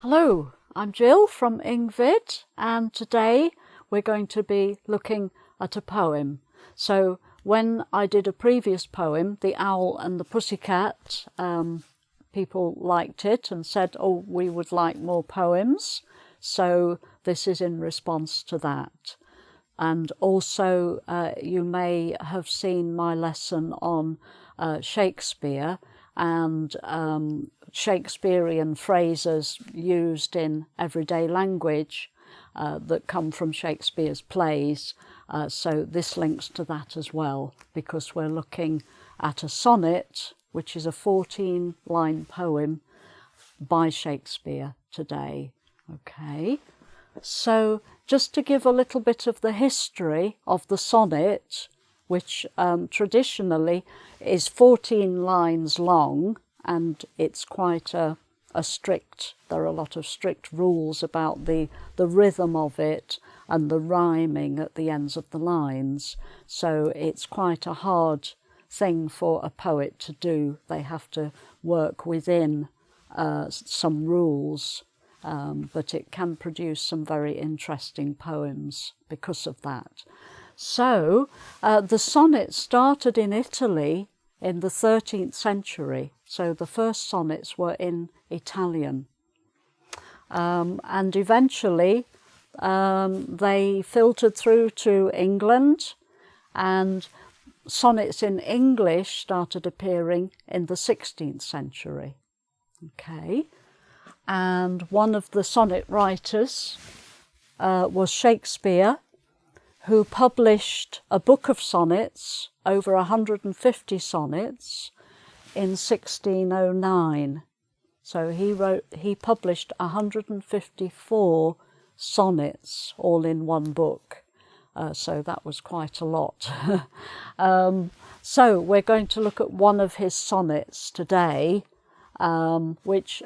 Hello, I'm Jill from engVid, and today we're going to be looking at a poem. So when I did a previous poem, The Owl and the Pussycat, people liked it and said, oh, we would like more poems. So this is in response to that. And also you may have seen my lesson on Shakespeare and Shakespearean phrases used in everyday language that come from Shakespeare's plays. So this links to that as well, because we're looking at a sonnet, which is a 14-line poem by Shakespeare today. Okay, so just to give a little bit of the history of the sonnet, which traditionally is 14 lines long, and it's quite a strict, there are a lot of strict rules about the rhythm of it and the rhyming at the ends of the lines. So it's quite a hard thing for a poet to do. They have to work within some rules, but it can produce some very interesting poems because of that. So the sonnet started in Italy in the 13th century. So the first sonnets were in Italian. And eventually they filtered through to England, and sonnets in English started appearing in the 16th century. Okay. And one of the sonnet writers was Shakespeare, who published a book of sonnets, over 150 sonnets, in 1609. So he published 154 sonnets all in one book. So that was quite a lot. So we're going to look at one of his sonnets today, which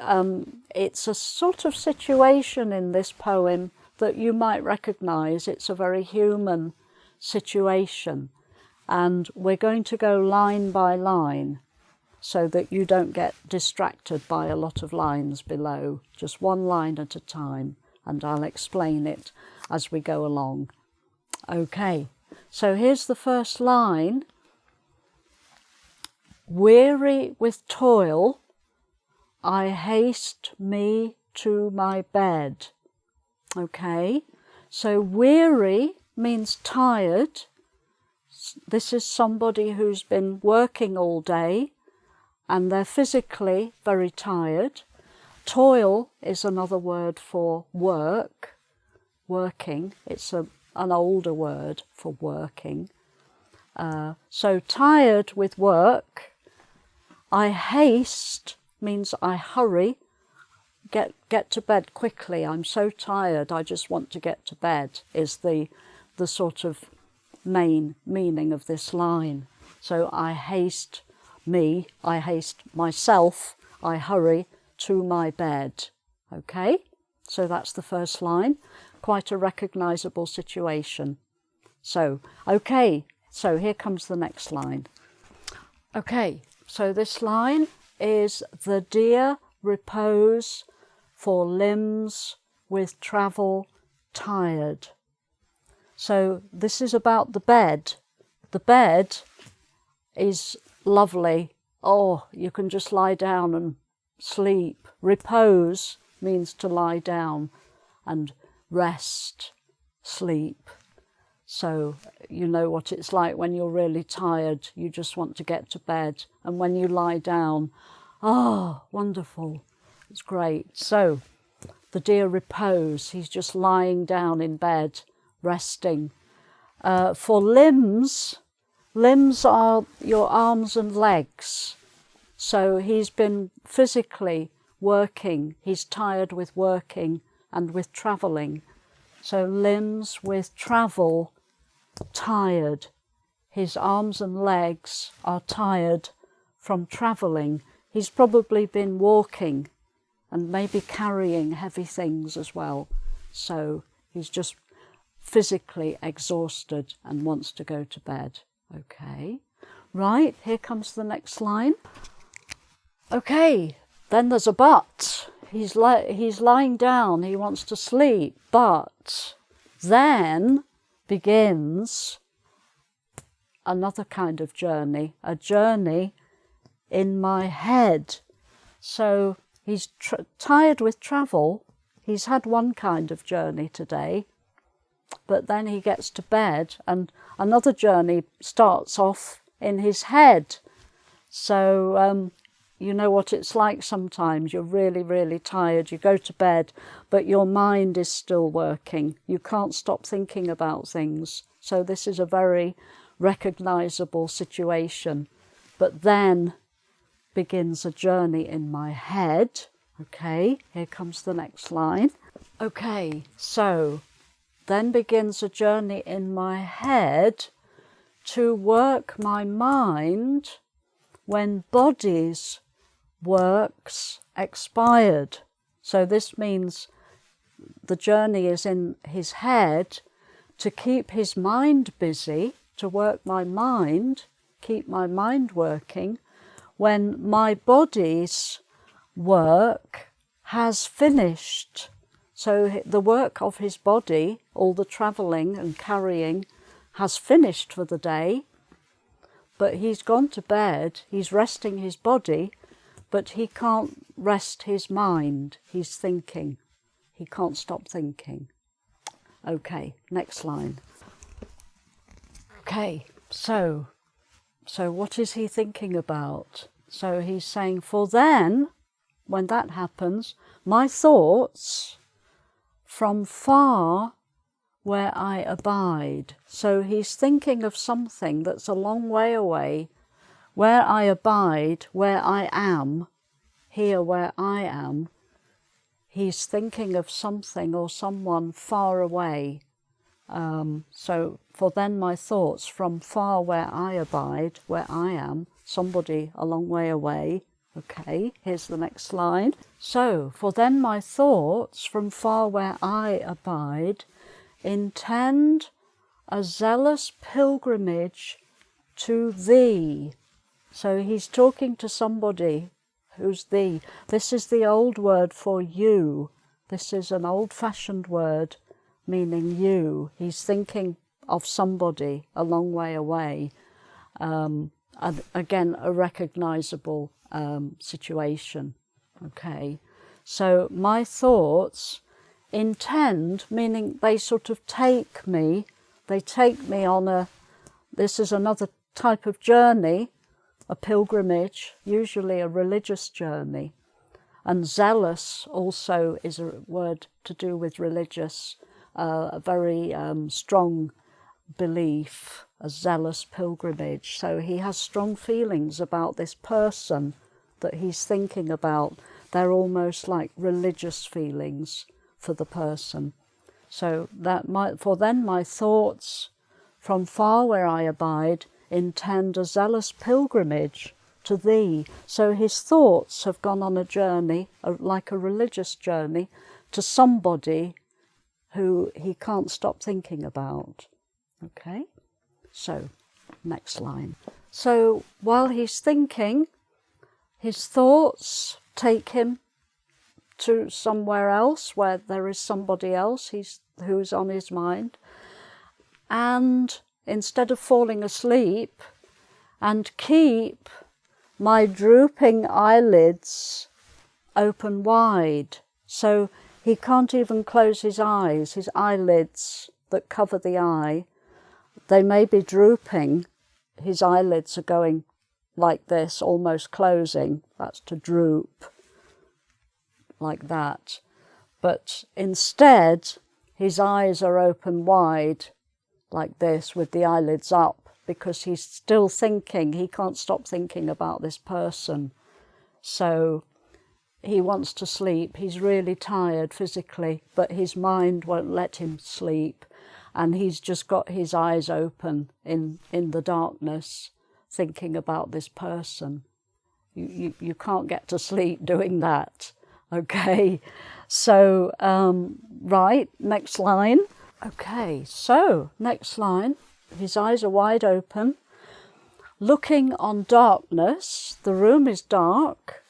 it's a sort of situation in this poem that you might recognise. It's a very human situation, and we're going to go line by line so that you don't get distracted by a lot of lines below, just one line at a time, and I'll explain it as we go along. Okay, so here's the first line. Weary with toil, I haste me to my bed. Okay, so weary means tired. This is somebody who's been working all day and they're physically very tired. Toil is another word for work, working. It's an older word for working. So tired with work. I haste means I hurry. Get to bed quickly. I'm so tired, I just want to get to bed, is the sort of main meaning of this line. So I haste me, I haste myself, I hurry to my bed. Okay, so that's the first line. Quite a recognisable situation. So, okay, so here comes the next line. Okay, so this line is the dear repose for limbs with travel tired. So this is about the bed. The bed is lovely. Oh, you can just lie down and sleep. Repose means to lie down and rest, sleep. So you know what it's like when you're really tired. You just want to get to bed. And when you lie down, oh, wonderful. It's great. So the dear repose, he's just lying down in bed, resting. For limbs, limbs are your arms and legs. So he's been physically working. He's tired with working and with travelling. So limbs with travel, tired. His arms and legs are tired from travelling. He's probably been walking and maybe carrying heavy things as well. So he's just physically exhausted and wants to go to bed. Okay, right, here comes the next line. Okay, then there's a but. he's lying down, he wants to sleep, but then begins another kind of journey, a journey in my head. So he's tired with travel. He's had one kind of journey today, but then he gets to bed and another journey starts off in his head. So you know what it's like sometimes. You're really, really tired. You go to bed, but your mind is still working. You can't stop thinking about things. So this is a very recognizable situation. But then begins a journey in my head. Okay, here comes the next line. Okay, so then begins a journey in my head to work my mind when body's works expired. So this means the journey is in his head to keep his mind busy, to work my mind, keep my mind working, when my body's work has finished. So the work of his body, all the travelling and carrying, has finished for the day, but he's gone to bed, he's resting his body, but he can't rest his mind. He's thinking. He can't stop thinking. Okay, next line. Okay, so what is he thinking about? So he's saying, for then, when that happens, my thoughts from far where I abide. So he's thinking of something that's a long way away, where I abide, where I am, here where I am. He's thinking of something or someone far away. So for then my thoughts from far where I abide, where I am, somebody a long way away. Okay, here's the next line. So, for then my thoughts from far where I abide intend a zealous pilgrimage to thee. So he's talking to somebody who's thee. This is the old word for you. This is an old-fashioned word meaning you. He's thinking of somebody a long way away. And again, a recognizable situation. Okay, so my thoughts intend, meaning they sort of take me on this is another type of journey, a pilgrimage, usually a religious journey. And zealous also is a word to do with religious, a very strong belief, a zealous pilgrimage. So he has strong feelings about this person that he's thinking about. They're almost like religious feelings for the person. So that for then my thoughts from far where I abide intend a zealous pilgrimage to thee. So his thoughts have gone on a journey, like a religious journey, to somebody who he can't stop thinking about. Okay, so next line. So while he's thinking, his thoughts take him to somewhere else where there is somebody else who's on his mind. And instead of falling asleep and keep my drooping eyelids open wide. So he can't even close his eyes, his eyelids that cover the eye. They may be drooping. His eyelids are going like this, almost closing. That's to droop, like that. But instead, his eyes are open wide, like this, with the eyelids up, because he's still thinking. He can't stop thinking about this person. So he wants to sleep. He's really tired physically, but his mind won't let him sleep. And he's just got his eyes open in the darkness, thinking about this person. You can't get to sleep doing that. Okay, so, right, next line. Okay, so, next line. His eyes are wide open. Looking on darkness, the room is dark.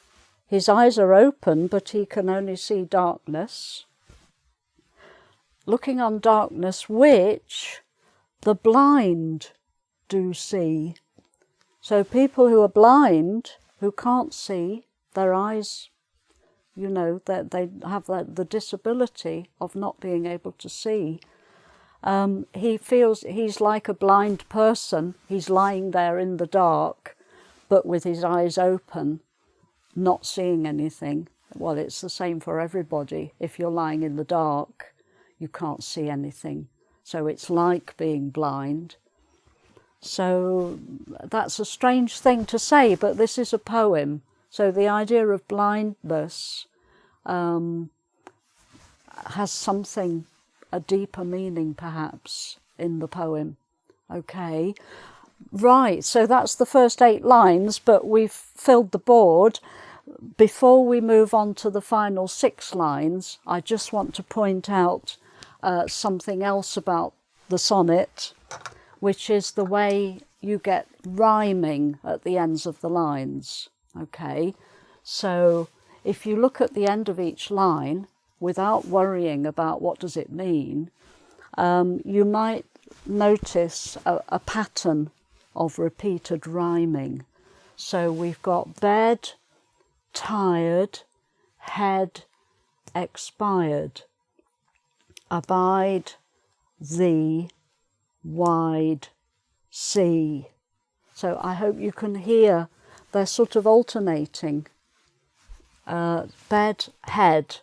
his eyes are open, but he can only see darkness. Looking on darkness which the blind do see. So people who are blind, who can't see, their eyes, you know, that they have the disability of not being able to see. He feels he's like a blind person. He's lying there in the dark, but with his eyes open, not seeing anything. Well, it's the same for everybody. If you're lying in the dark, you can't see anything. So it's like being blind. So that's a strange thing to say, but this is a poem. So the idea of blindness has something, a deeper meaning perhaps, in the poem. Okay, right, so that's the first 8 lines, but we've filled the board. Before we move on to the final 6 lines, I just want to point out something else about the sonnet, which is the way you get rhyming at the ends of the lines. Okay, so if you look at the end of each line without worrying about what does it mean, you might notice a pattern of repeated rhyming. So we've got bed, tired, head, expired, abide, thee, wide, sea. So I hope you can hear they're sort of alternating. Bed, head,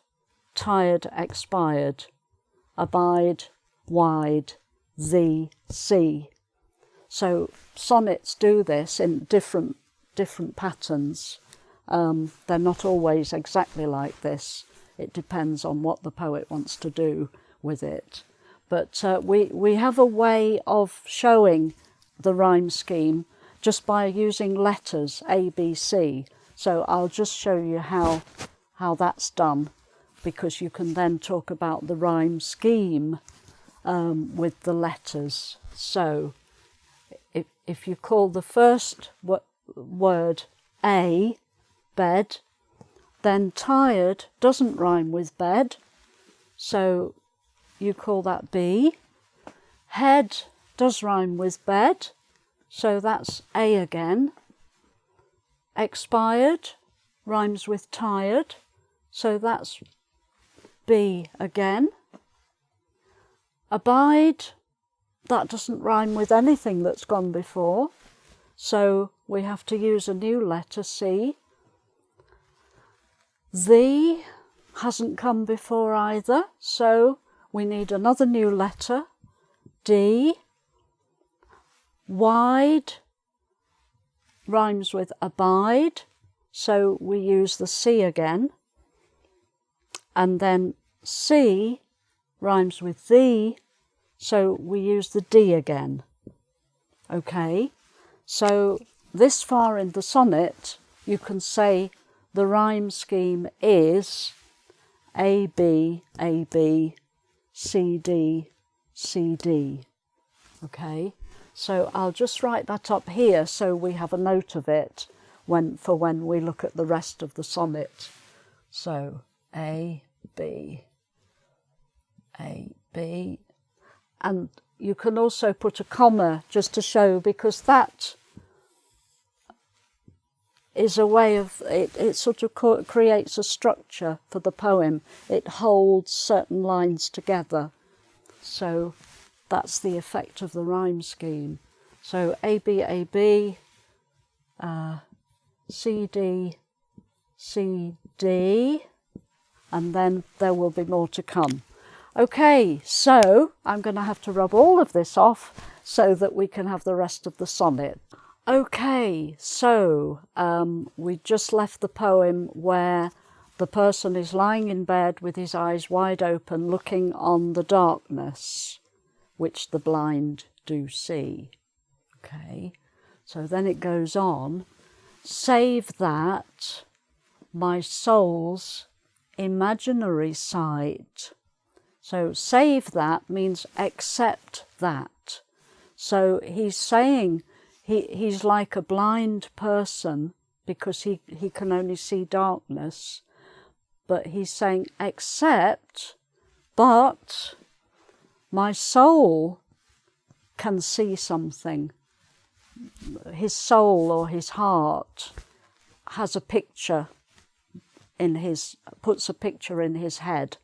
tired, expired, abide, wide, thee, sea. So sonnets do this in different patterns. They're not always exactly like this. It depends on what the poet wants to do with it. But we have a way of showing the rhyme scheme just by using letters A, B, C. So I'll just show you how that's done, because you can then talk about the rhyme scheme with the letters. So if you call the first word A, bed, then tired doesn't rhyme with bed, so you call that B. Head does rhyme with bed, so that's A again. Expired rhymes with tired, so that's B again. Abide, that doesn't rhyme with anything that's gone before, so we have to use a new letter, C. Thee hasn't come before either, so we need another new letter, D. Wide rhymes with abide, so we use the C again. And then C rhymes with thee, so we use the D again. Okay, so this far in the sonnet, you can say the rhyme scheme is A, B, A, B, C, D, C, D. Okay, so I'll just write that up here so we have a note of it for when we look at the rest of the sonnet. So A, B, A, B. And you can also put a comma just to show, because that is a way of, it sort of creates a structure for the poem. It holds certain lines together. So that's the effect of the rhyme scheme. So A, B, A, B, C, D, C, D, and then there will be more to come. Okay, so I'm going to have to rub all of this off so that we can have the rest of the sonnet. Okay, so we just left the poem where the person is lying in bed with his eyes wide open, looking on the darkness, which the blind do see. Okay, so then it goes on, save that, my soul's imaginary sight. So save that means accept that. So he's saying he's like a blind person because he can only see darkness. But he's saying, except, but my soul can see something. His soul or his heart has a picture puts a picture in his head.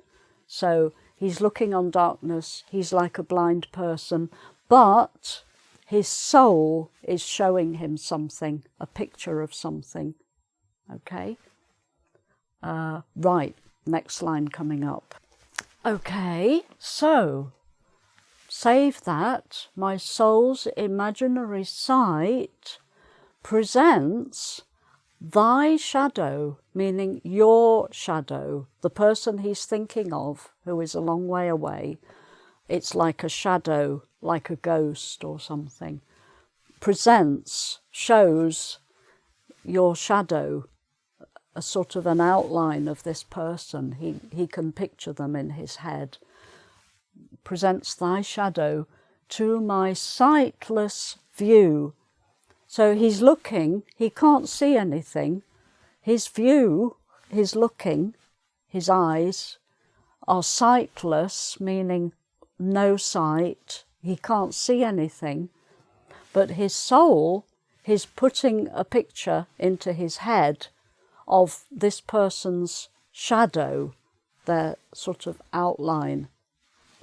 So he's looking on darkness, he's like a blind person, but his soul is showing him something, a picture of something. Okay? Right, next line coming up. Okay, so, save that, my soul's imaginary sight presents thy shadow, meaning your shadow, the person he's thinking of, who is a long way away. It's like a shadow, like a ghost or something. Presents, shows your shadow, a sort of an outline of this person. He can picture them in his head. Presents thy shadow to my sightless view. So he's looking, he can't see anything. His view, his looking, his eyes are sightless, meaning no sight. He can't see anything. But his soul, he's putting a picture into his head of this person's shadow, their sort of outline,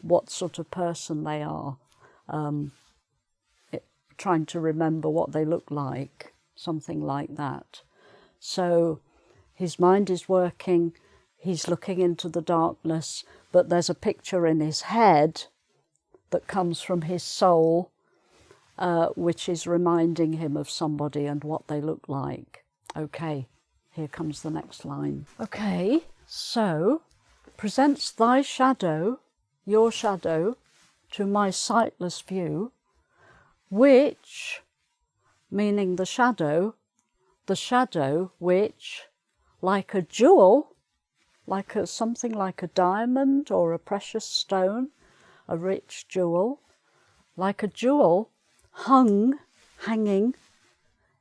what sort of person they are. Trying to remember what they look like, something like that. So his mind is working, he's looking into the darkness, but there's a picture in his head that comes from his soul, which is reminding him of somebody and what they look like. Okay, here comes the next line. Okay, so, presents thy shadow, your shadow, to my sightless view, which, meaning the shadow which, like a jewel, something like a diamond or a precious stone, a rich jewel, like a jewel, hanging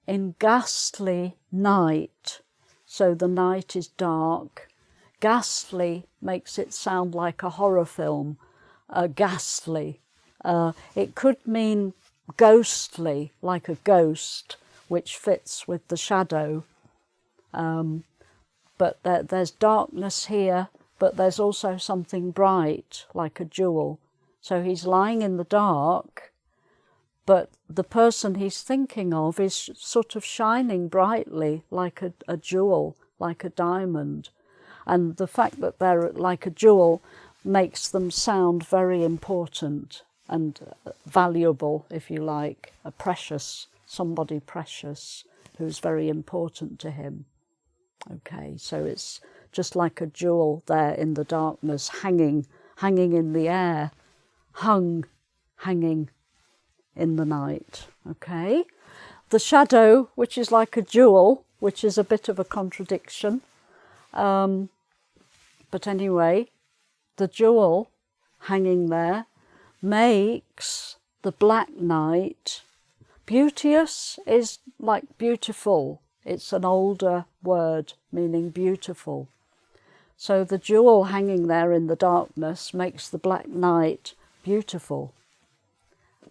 in ghastly night. So the night is dark. Ghastly makes it sound like a horror film. Ghastly. It could mean ghostly, like a ghost, which fits with the shadow. But there's darkness here, but there's also something bright, like a jewel. So he's lying in the dark, but the person he's thinking of is sort of shining brightly, like a jewel, like a diamond. And the fact that they're like a jewel makes them sound very important and valuable, if you like, somebody precious who's very important to him. Okay, so it's just like a jewel there in the darkness, hanging in the air, hanging in the night. Okay, the shadow, which is like a jewel, which is a bit of a contradiction, but anyway, the jewel hanging there makes the black night. Beauteous is like beautiful. It's an older word meaning beautiful. So the jewel hanging there in the darkness makes the black night beautiful.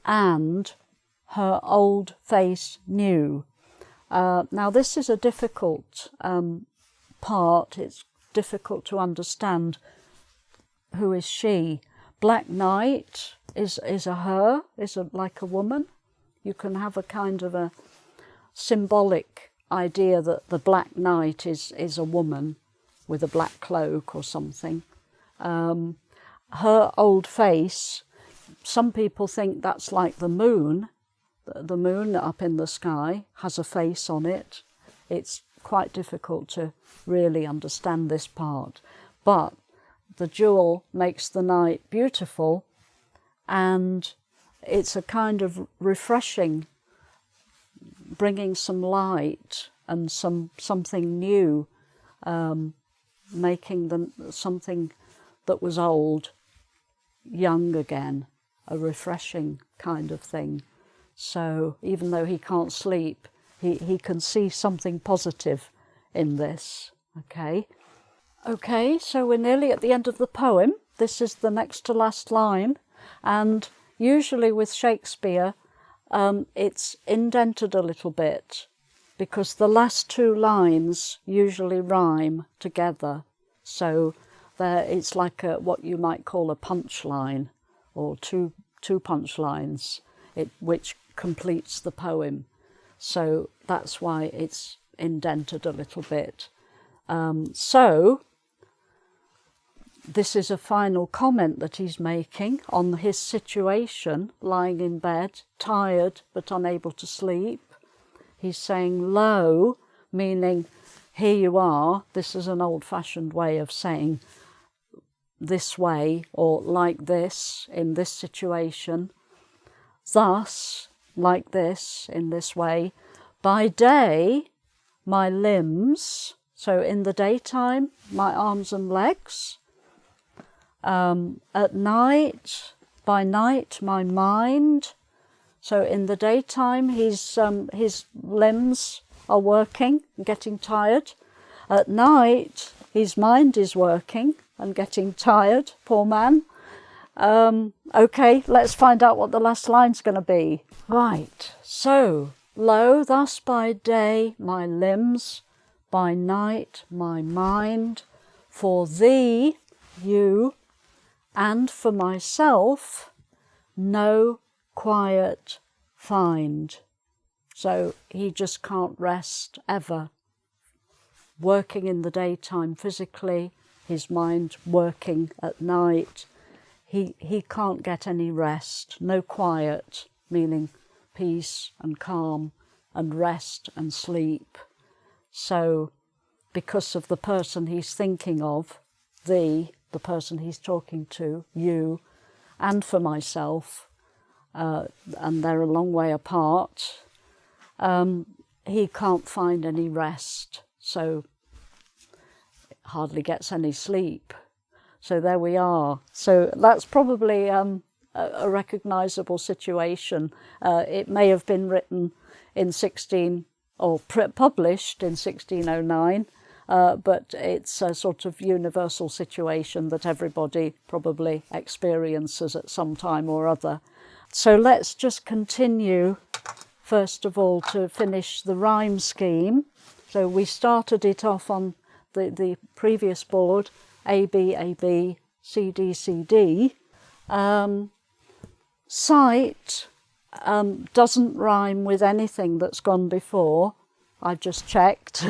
And her old face new. Now this is a difficult part. It's difficult to understand. Who is she? Black night is like a woman. You can have a kind of a symbolic idea that the black night is a woman with a black cloak or something. Her old face, some people think that's like the moon. The moon up in the sky has a face on it. It's quite difficult to really understand this part. But the jewel makes the night beautiful, and it's a kind of refreshing, bringing some light and something new, making something that was old young again, a refreshing kind of thing. So even though he can't sleep, He can see something positive in this. Okay, so we're nearly at the end of the poem. This is the next to last line, and usually with Shakespeare it's indented a little bit because the last two lines usually rhyme together. So it's like what you might call a punchline, or two punchlines, which completes the poem. So that's why it's indented a little bit. So this is a final comment that he's making on his situation, lying in bed, tired but unable to sleep. He's saying lo, meaning here you are. This is an old-fashioned way of saying this way or like this in this situation. Thus, like this, in this way. By day, my limbs, so in the daytime, my arms and legs. At night, by night, my mind. So in the daytime, his limbs are working and getting tired. At night, his mind is working and getting tired, poor man. Okay, let's find out what the last line's going to be. Right, so, lo, thus by day my limbs, by night my mind, for thee, you, and for myself, no quiet find. So he just can't rest ever. Working in the daytime physically, his mind working at night. He can't get any rest, no quiet, meaning peace and calm and rest and sleep. So because of the person he's thinking of, the person he's talking to, you, and for myself, and they're a long way apart, he can't find any rest, so hardly gets any sleep. So there we are. So that's probably a recognisable situation. It may have been written in published in 1609, but it's a sort of universal situation that everybody probably experiences at some time or other. So let's just continue, first of all, to finish the rhyme scheme. So we started it off on the previous board, A, B, A, B, C, D, C, D. Sight doesn't rhyme with anything that's gone before. I just checked.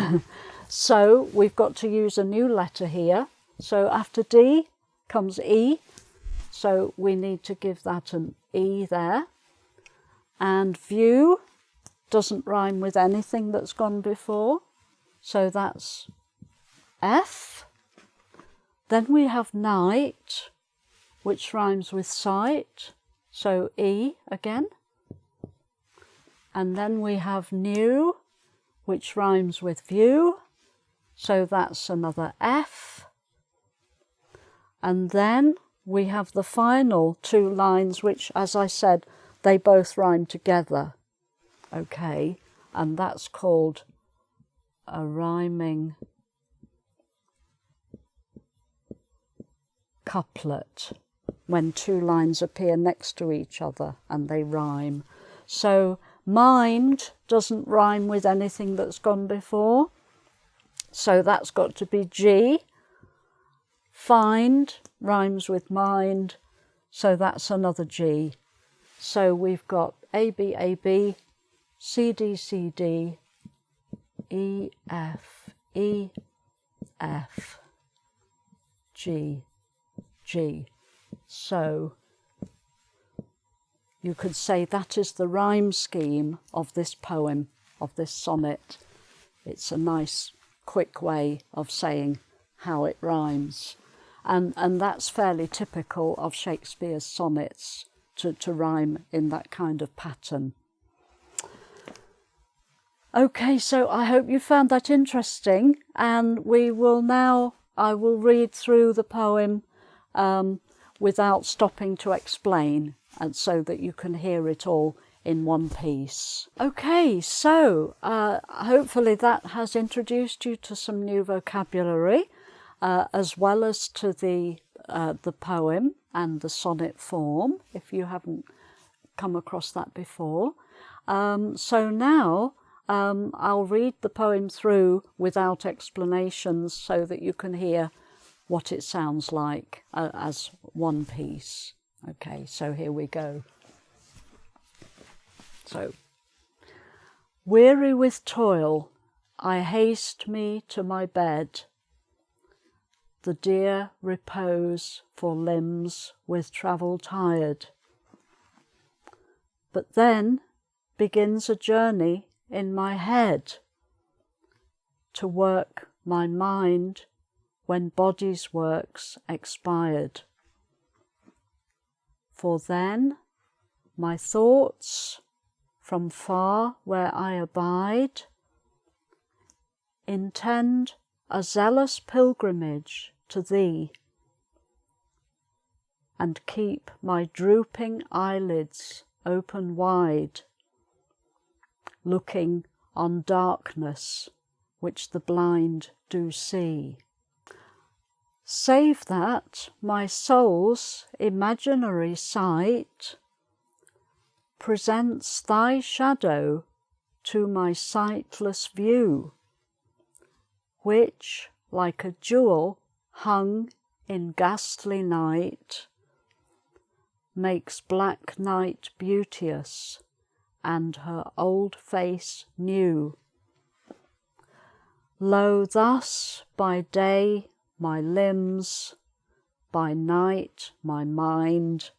So we've got to use a new letter here. So after D comes E. So we need to give that an E there. And view doesn't rhyme with anything that's gone before. So that's F. Then we have night, which rhymes with sight, so E again. And then we have new, which rhymes with view, so that's another F. And then we have the final two lines, which, as I said, they both rhyme together. Okay, and that's called a rhyming couplet, when two lines appear next to each other and they rhyme. So mind doesn't rhyme with anything that's gone before, so that's got to be G. Find rhymes with mind, so that's another G. So we've got A, B, A, B, C, D, C, D, E, F, E, F, G, G. So you could say that is the rhyme scheme of this poem, of this sonnet. It's a nice, quick way of saying how it rhymes. And that's fairly typical of Shakespeare's sonnets, to rhyme in that kind of pattern. Okay, so I hope you found that interesting, and I will read through the poem without stopping to explain, and so that you can hear it all in one piece. Okay, so hopefully that has introduced you to some new vocabulary, as well as to the poem and the sonnet form, if you haven't come across that before. So now I'll read the poem through without explanations so that you can hear what it sounds like as one piece. Okay, so here we go. So, weary with toil, I haste me to my bed, the dear repose for limbs with travel tired. But then begins a journey in my head to work my mind when body's work's expired. For then my thoughts from far where I abide intend a zealous pilgrimage to thee, and keep my drooping eyelids open wide, looking on darkness which the blind do see. Save that my soul's imaginary sight presents thy shadow to my sightless view, which, like a jewel hung in ghastly night, makes black night beauteous and her old face new. Lo, thus by day my limbs, by night my mind,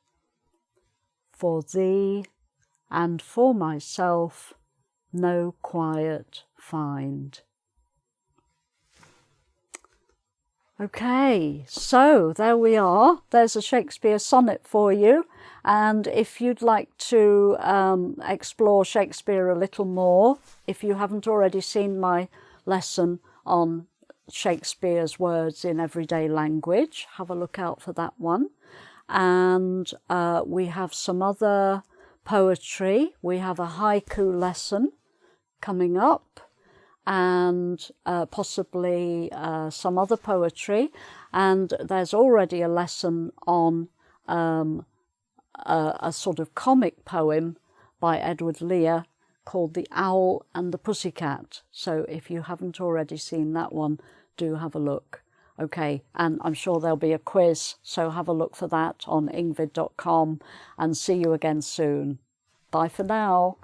for thee and for myself no quiet find. Okay, so there we are. There's a Shakespeare sonnet for you. And if you'd like to explore Shakespeare a little more, if you haven't already seen my lesson on Shakespeare's words in everyday language, have a look out for that one. And we have some other poetry. We have a haiku lesson coming up, and possibly some other poetry. And there's already a lesson on a sort of comic poem by Edward Lear called The Owl and the Pussycat. So if you haven't already seen that one, do have a look. Okay, and I'm sure there'll be a quiz, so have a look for that on engVid.com, and see you again soon. Bye for now.